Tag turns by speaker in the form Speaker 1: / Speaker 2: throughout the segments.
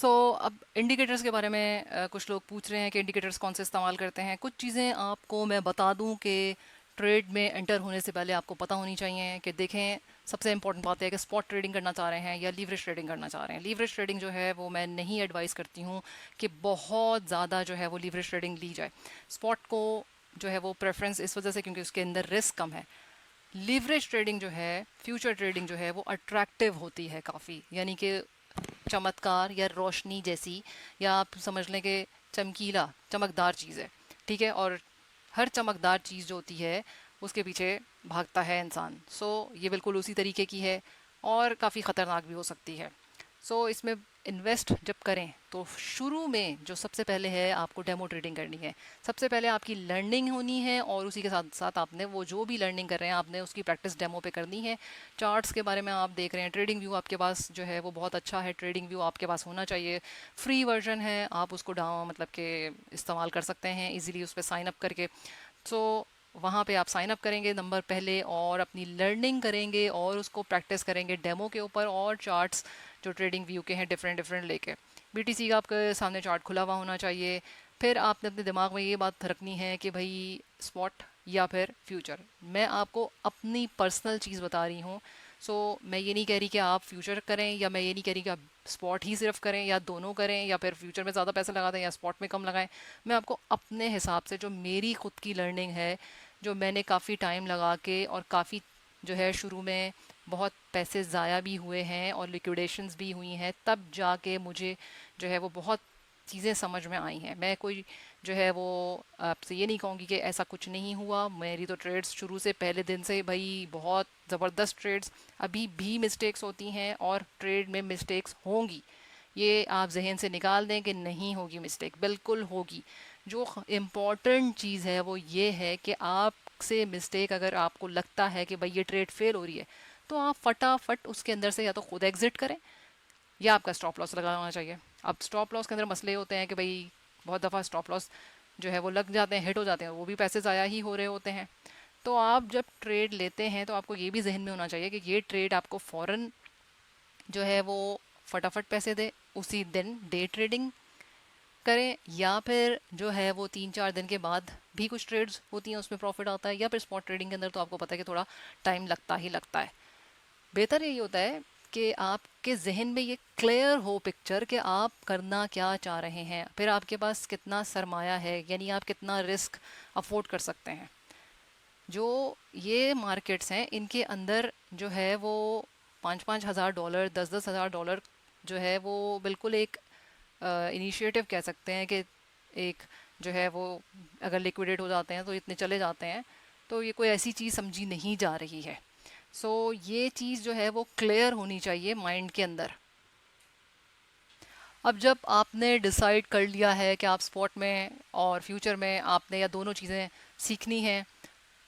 Speaker 1: अब इंडिकेटर्स के बारे में कुछ लोग पूछ रहे हैं कि इंडिकेटर्स कौन से इस्तेमाल करते हैं। कुछ चीज़ें आपको मैं बता दूं कि ट्रेड में एंटर होने से पहले आपको पता होनी चाहिए कि देखें। सबसे इंपॉर्टेंट बात है कि स्पॉट ट्रेडिंग करना चाह रहे हैं या लीवरेज ट्रेडिंग करना चाह रहे हैं। लीवरेज ट्रेडिंग जो है वो मैं नहीं एडवाइस करती हूँ कि बहुत ज़्यादा जो है वो लीवरेज ट्रेडिंग ली जाए। स्पॉट को जो है वो प्रेफरेंस इस वजह से क्योंकि उसके अंदर रिस्क कम है। लीवरेज ट्रेडिंग जो है, फ्यूचर ट्रेडिंग जो है वो अट्रैक्टिव होती है काफ़ी, यानी कि चमत्कार या रोशनी जैसी, या आप समझ लें कि चमकीला चमकदार चीज़ है। ठीक है, और हर चमकदार चीज़ जो होती है उसके पीछे भागता है इंसान। ये बिल्कुल उसी तरीके की है और काफ़ी ख़तरनाक भी हो सकती है। इसमें इन्वेस्ट जब करें तो शुरू में जो सबसे पहले है आपको डेमो ट्रेडिंग करनी है। सबसे पहले आपकी लर्निंग होनी है और उसी के साथ साथ आपने वो जो भी लर्निंग कर रहे हैं आपने उसकी प्रैक्टिस डेमो पे करनी है। चार्ट्स के बारे में आप देख रहे हैं, ट्रेडिंग व्यू आपके पास जो है वो बहुत अच्छा है, ट्रेडिंग व्यू आपके पास होना चाहिए। फ्री वर्जन है, आप उसको डाउन मतलब के इस्तेमाल कर सकते हैं इजीली उस पर साइन अप करके। सो वहाँ पे आप साइन अप करेंगे नंबर पहले और अपनी लर्निंग करेंगे और उसको प्रैक्टिस करेंगे डेमो के ऊपर, और चार्ट्स जो ट्रेडिंग व्यू के हैं डिफरेंट डिफरेंट लेके। बीटीसी का आपके सामने चार्ट खुला हुआ होना चाहिए। फिर आपने अपने दिमाग में ये बात रखनी है कि भाई स्पॉट या फिर फ्यूचर। मैं आपको अपनी पर्सनल चीज़ बता रही हूँ। मैं ये नहीं कह रही कि आप फ्यूचर करें, या मैं ये नहीं कह रही कि आप स्पॉट ही सिर्फ करें, या दोनों करें, या फिर फ्यूचर में ज़्यादा पैसे लगा दें या स्पॉट में कम लगाएं। मैं आपको अपने हिसाब से जो मेरी खुद की लर्निंग है, जो मैंने काफ़ी टाइम लगा के और काफ़ी जो है शुरू में बहुत पैसे ज़ाया भी हुए हैं और लिक्विडेशंस भी हुई हैं, तब जाके मुझे जो है वो बहुत चीज़ें समझ में आई हैं। मैं कोई जो है वो आपसे ये नहीं कहूँगी कि ऐसा कुछ नहीं हुआ। मेरी तो ट्रेड्स शुरू से पहले दिन से भाई बहुत ज़बरदस्त ट्रेड्स, अभी भी मिस्टेक्स होती हैं और ट्रेड में मिस्टेक्स होंगी। ये आप जहन से निकाल दें कि नहीं होगी मिस्टेक, बिल्कुल होगी। जो इम्पॉर्टेंट चीज़ है वो ये है कि आपसे मिस्टेक अगर आपको लगता है कि भाई ये ट्रेड फेल हो रही है, तो आप फटाफट उसके अंदर से या तो खुद एग्जिट करें या आपका स्टॉप लॉस लगाना चाहिए। अब स्टॉप लॉस के अंदर मसले होते हैं कि भाई बहुत दफ़ा स्टॉप लॉस जो है वो लग जाते हैं, हिट हो जाते हैं, वो भी पैसे ज़ाया ही हो रहे होते हैं। तो आप जब ट्रेड लेते हैं तो आपको ये भी जहन में होना चाहिए कि ये ट्रेड आपको फ़ौरन जो है वो फटाफट पैसे दे, उसी दिन डे ट्रेडिंग करें, या फिर जो है वो 3-4 दिन के बाद भी कुछ ट्रेड्स होती हैं उसमें प्रॉफिट आता है, या फिर स्पॉट ट्रेडिंग के अंदर तो आपको पता है कि थोड़ा टाइम लगता ही लगता है। बेहतर यही होता है कि आपके जहन में ये क्लियर हो पिक्चर कि आप करना क्या चाह रहे हैं, फिर आपके पास कितना सरमाया है, यानी आप कितना रिस्क अफोर्ड कर सकते हैं। जो ये मार्केट्स हैं इनके अंदर जो है वो 5-5 हज़ार डॉलर, 10-10 हज़ार डॉलर जो है वो बिल्कुल एक इनिशिएटिव कह सकते हैं कि एक जो है वो अगर लिक्विडेट हो जाते हैं तो इतने चले जाते हैं। तो ये कोई ऐसी चीज़ समझी नहीं जा रही है। ये चीज़ जो है वो क्लियर होनी चाहिए माइंड के अंदर। अब जब आपने डिसाइड कर लिया है कि आप स्पॉट में और फ्यूचर में आपने या दोनों चीज़ें सीखनी हैं,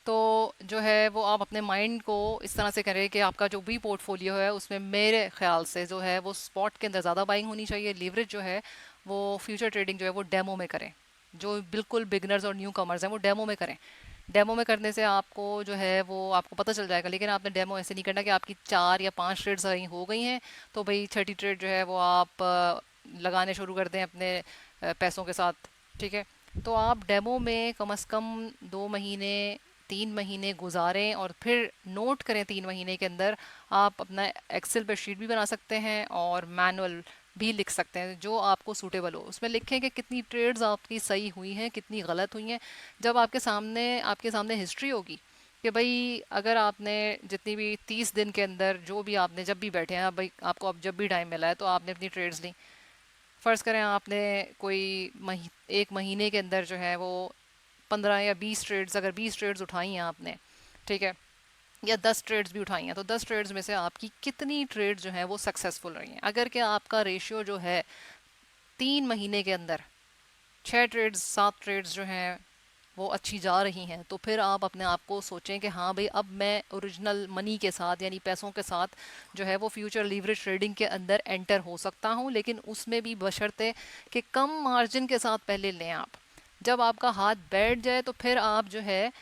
Speaker 1: तो जो है वो आप अपने माइंड को इस तरह से करें कि आपका जो भी पोर्टफोलियो है उसमें मेरे ख्याल से जो है वो स्पॉट के अंदर ज़्यादा बाइंग होनी चाहिए। लीवरेज जो है वो फ्यूचर ट्रेडिंग जो है वो डेमो में करें। जो बिल्कुल बिगनर्स और न्यू कमर्स हैं वो डेमो में करें। डेमो में करने से आपको जो है वो आपको पता चल जाएगा, लेकिन आपने डेमो ऐसे नहीं करना कि आपकी 4 या 5 ट्रेड्स हो गई हैं तो भाई 30 ट्रेड जो है वो आप लगाने शुरू कर दें अपने पैसों के साथ। ठीक है, तो आप डेमो में कम से कम 2 महीने 3 महीने गुजारें और फिर नोट करें 3 महीने के अंदर। आप अपना एक्सेल पर शीट भी बना सकते हैं और मैनुअल भी लिख सकते हैं जो आपको सूटेबल हो। उसमें लिखें कि कितनी ट्रेड्स आपकी सही हुई हैं, कितनी गलत हुई हैं। जब आपके सामने हिस्ट्री होगी कि भाई अगर आपने जितनी भी 30 दिन के अंदर जो भी आपने जब भी बैठे हैं भाई आपको अब जब भी टाइम मिला है तो आपने अपनी ट्रेड्स ली। फ़र्ज़ करें आपने कोई 1 महीने के अंदर जो है वो 15 या 20 ट्रेड्स, अगर 20 ट्रेड्स उठाई हैं आपने, ठीक है, या 10 ट्रेड्स भी उठाई हैं, तो 10 ट्रेड्स में से आपकी कितनी ट्रेड्स जो हैं वो सक्सेसफुल रही हैं। अगर कि आपका रेशियो जो है 3 महीने के अंदर 6 ट्रेड्स 7 ट्रेड्स जो हैं वो अच्छी जा रही हैं, तो फिर आप अपने आप को सोचें कि हाँ भाई अब मैं ओरिजिनल मनी के साथ यानी पैसों के साथ जो है वो फ्यूचर लीवरेज ट्रेडिंग के अंदर एंटर हो सकता हूँ, लेकिन उसमें भी बशर्ते कि कम मार्जिन के साथ पहले लें आप। जब आपका हाथ बैठ जाए तो फिर आप जो है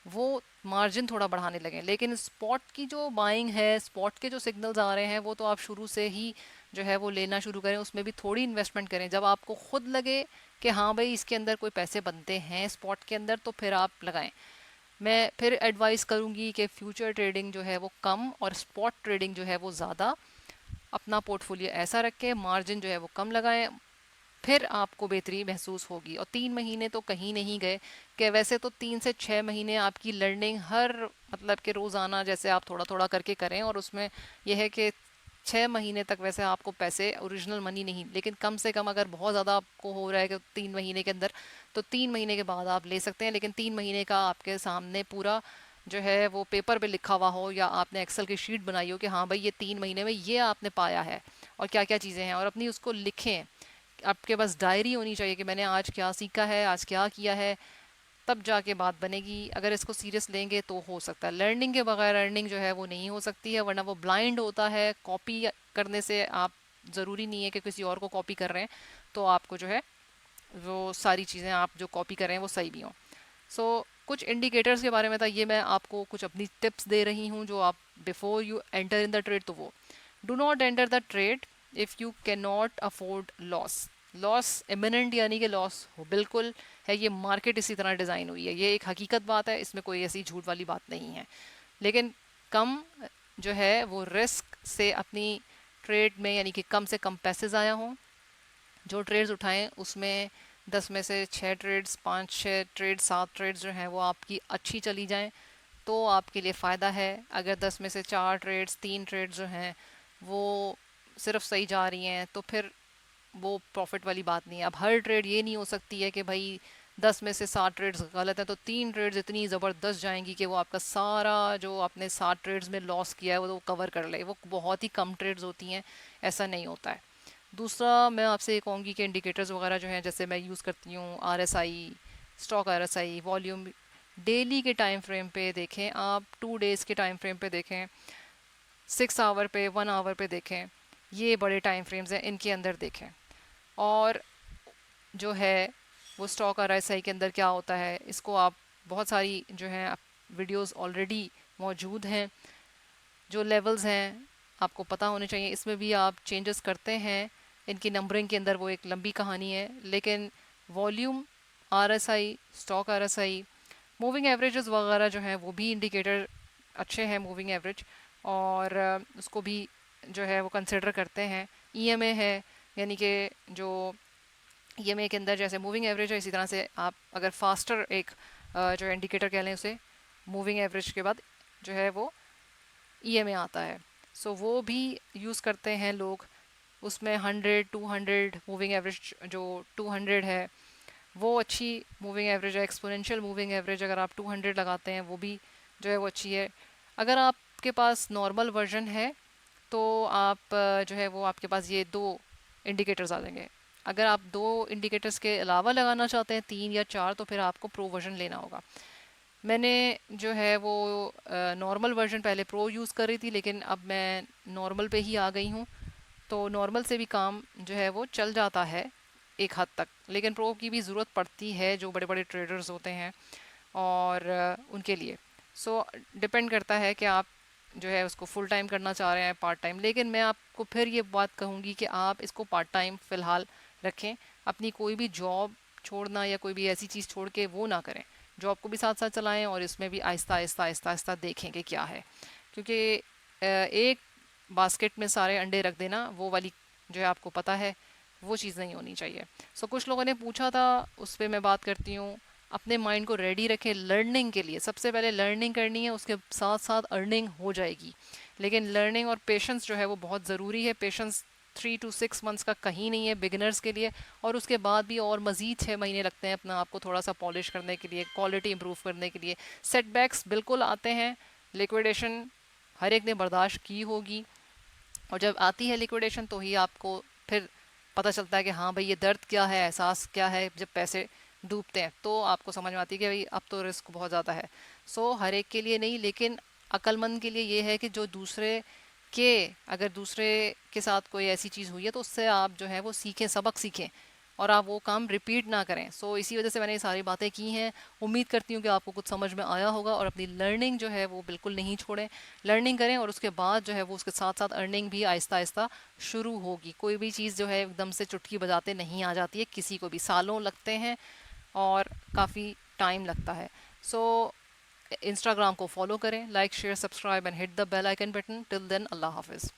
Speaker 1: वो मार्जिन थोड़ा बढ़ाने लगे। लेकिन स्पॉट की जो बाइंग है, स्पॉट के जो सिग्नल्स आ रहे हैं वो तो आप शुरू से ही जो है वो लेना शुरू करें, उसमें भी थोड़ी इन्वेस्टमेंट करें। जब आपको खुद लगे कि हाँ भाई इसके अंदर कोई पैसे बनते हैं स्पॉट के अंदर, तो फिर आप लगाएं। मैं फिर एडवाइस करूंगी कि फ्यूचर ट्रेडिंग जो है वो कम और स्पॉट ट्रेडिंग जो है वो ज़्यादा। अपना पोर्टफोलियो ऐसा रखें, मार्जिन जो है वो कम लगाएं, फिर आपको बेहतरी महसूस होगी। और 3 महीने तो कहीं नहीं गए, कि वैसे तो 3 से 6 महीने आपकी लर्निंग हर, मतलब कि रोज़ाना जैसे आप थोड़ा थोड़ा करके करें, और उसमें यह है कि 6 महीने तक वैसे आपको पैसे ओरिजिनल मनी नहीं, लेकिन कम से कम अगर बहुत ज़्यादा आपको हो रहा है कि 3 महीने के अंदर, तो 3 महीने के बाद आप ले सकते हैं। लेकिन 3 महीने का आपके सामने पूरा जो है वो पेपर पे लिखा हुआ हो, या आपने एक्सेल की शीट बनाई हो कि हाँ भाई ये 3 महीने में ये आपने पाया है और क्या क्या चीज़ें हैं, और अपनी उसको लिखें। आपके पास डायरी होनी चाहिए कि मैंने आज क्या सीखा है, आज क्या किया है, तब जाके बात बनेगी। अगर इसको सीरियस लेंगे तो हो सकता है। लर्निंग के बगैर अर्निंग जो है वो नहीं हो सकती है, वरना वो ब्लाइंड होता है। कॉपी करने से आप, ज़रूरी नहीं है कि किसी और को कॉपी कर रहे हैं तो आपको जो है वो सारी चीज़ें आप जो कॉपी कर रहे हैं वो सही भी हों। सो कुछ इंडिकेटर्स के बारे में था ये, मैं आपको कुछ अपनी टिप्स दे रही हूँ जो आप before you enter in the trade. तो वो, do not enter the trade if you can not afford loss. Loss imminent यानी कि लॉस हो बिल्कुल है, ये मार्केट इसी तरह डिज़ाइन हुई है, ये एक हकीकत बात है, इसमें कोई ऐसी झूठ वाली बात नहीं है। लेकिन कम जो है वो रिस्क से अपनी ट्रेड में, यानी कि कम से कम पैसे ज़ाया हों। जो ट्रेड्स उठाएं उसमें 10 में से 6 ट्रेड्स, 5 6 ट्रेड्स, 7 ट्रेड्स जो हैं वो आपकी अच्छी चली जाएं तो आपके लिए फ़ायदा है। अगर 10 में से 4 ट्रेड्स, 3 ट्रेड्स जो हैं वो सिर्फ सही जा रही हैं तो फिर वो प्रॉफिट वाली बात नहीं है। अब हर ट्रेड ये नहीं हो सकती है कि भाई 10 में से 7 ट्रेड्स गलत है तो 3 ट्रेड्स इतनी ज़बरदस्त जाएंगी कि वो आपका सारा जो आपने 7 ट्रेड्स में लॉस किया है वो कवर कर ले। वो बहुत ही कम ट्रेड्स होती हैं, ऐसा नहीं होता है। दूसरा मैं आपसे ये कहूँगी कि इंडिकेटर्स वगैरह जो हैं, जैसे मैं यूज़ करती हूँ RSI, stock RSI, volume, daily के टाइम फ्रेम पे देखें आप, 2 डेज़ के टाइम फ्रेम पे देखें, 6 आवर पे, 1 आवर पे देखें। ये बड़े टाइम फ्रेम्स हैं, इनके अंदर देखें। और जो है वो स्टॉक RSI के अंदर क्या होता है, इसको आप, बहुत सारी जो है वीडियोस ऑलरेडी मौजूद हैं। जो लेवल्स हैं आपको पता होने चाहिए, इसमें भी आप चेंजेस करते हैं। इनकी नंबरिंग के अंदर वो एक लंबी कहानी है। लेकिन volume, RSI, stock RSI, moving averages वगैरह जो हैं वो भी इंडिकेटर अच्छे हैं, मूविंग एवरेज, और उसको भी जो है वो कंसिडर करते हैं। EMA है, यानी कि जो EMA के अंदर जैसे मूविंग एवरेज है, इसी तरह से आप अगर फास्टर एक जो इंडिकेटर कह लें उसे, मूविंग एवरेज के बाद जो है वो EMA आता है। सो वो भी यूज़ करते हैं लोग। उसमें 100, 200 मूविंग एवरेज, जो 200 है वो अच्छी मूविंग एवरेज है। एक्सपोनेंशियल मूविंग एवरेज अगर आप 200 लगाते हैं वो भी जो है वो अच्छी है। अगर आपके पास नॉर्मल वर्जन है तो आप जो है वो आपके पास ये 2 इंडिकेटर्स आ जाएंगे। अगर आप 2 इंडिकेटर्स के अलावा लगाना चाहते हैं, 3 या 4, तो फिर आपको प्रो वर्जन लेना होगा। मैंने जो है वो नॉर्मल वर्जन पहले प्रो यूज़ कर रही थी, लेकिन अब मैं नॉर्मल पे ही आ गई हूँ। तो नॉर्मल से भी काम जो है वो चल जाता है एक हद तक, लेकिन प्रो की भी ज़रूरत पड़ती है जो बड़े बड़े ट्रेडर्स होते हैं और उनके लिए। सो डिपेंड करता है कि आप जो है उसको फुल टाइम करना चाह रहे हैं, पार्ट टाइम। लेकिन मैं आपको फिर ये बात कहूँगी कि आप इसको पार्ट टाइम फ़िलहाल रखें। अपनी कोई भी जॉब छोड़ना या कोई भी ऐसी चीज़ छोड़ के वो ना करें। जॉब को भी साथ साथ चलाएं और इसमें भी आहिस्ता आहिस्ता आहिस्ता आहिस्ता देखें कि क्या है। क्योंकि एक बास्केट में सारे अंडे रख देना, वो वाली जो है आपको पता है वो चीज़ नहीं होनी चाहिए। कुछ लोगों ने पूछा था, उस पर मैं बात करती हूँ। अपने माइंड को रेडी रखें लर्निंग के लिए। सबसे पहले लर्निंग करनी है, उसके साथ साथ अर्निंग हो जाएगी। लेकिन लर्निंग और पेशेंस जो है वो बहुत ज़रूरी है। पेशेंस 3 to 6 मंथ्स का कहीं नहीं है बिगिनर्स के लिए, और उसके बाद भी और मज़ीद 6 महीने लगते हैं अपना आपको थोड़ा सा पॉलिश करने के लिए, क्वालिटी इंप्रूव करने के लिए। सेटबैक्स बिल्कुल आते हैं, लिक्विडेशन हर एक ने बर्दाश्त की होगी, और जब आती है लिक्विडेशन तो ही आपको फिर पता चलता है कि हाँ भाई ये दर्द क्या है, एहसास क्या है। जब पैसे डूबते हैं तो आपको समझ में आती है कि भाई अब तो रिस्क बहुत ज़्यादा है। हर एक के लिए नहीं, लेकिन अक्लमंद के लिए ये है कि जो दूसरे के, अगर दूसरे के साथ कोई ऐसी चीज़ हुई है तो उससे आप जो है वो सीखें, सबक सीखें। और आप वो काम रिपीट ना करें। सो इसी वजह से मैंने ये सारी बातें की हैं। उम्मीद करती हूँ कि आपको कुछ समझ में आया होगा, और अपनी लर्निंग जो है वो बिल्कुल नहीं छोड़ें, लर्निंग करें, और उसके बाद जो है वो उसके साथ साथ अर्निंग भी आहिस्ता आहिस्ता शुरू होगी। कोई भी चीज़ जो है एकदम से चुटकी बजाते नहीं आ जाती है, किसी को भी सालों लगते हैं और काफ़ी टाइम लगता है। सो इंस्टाग्राम को फॉलो करें, like share subscribe and hit the bell icon button. Till then, अल्लाह हाफिज़।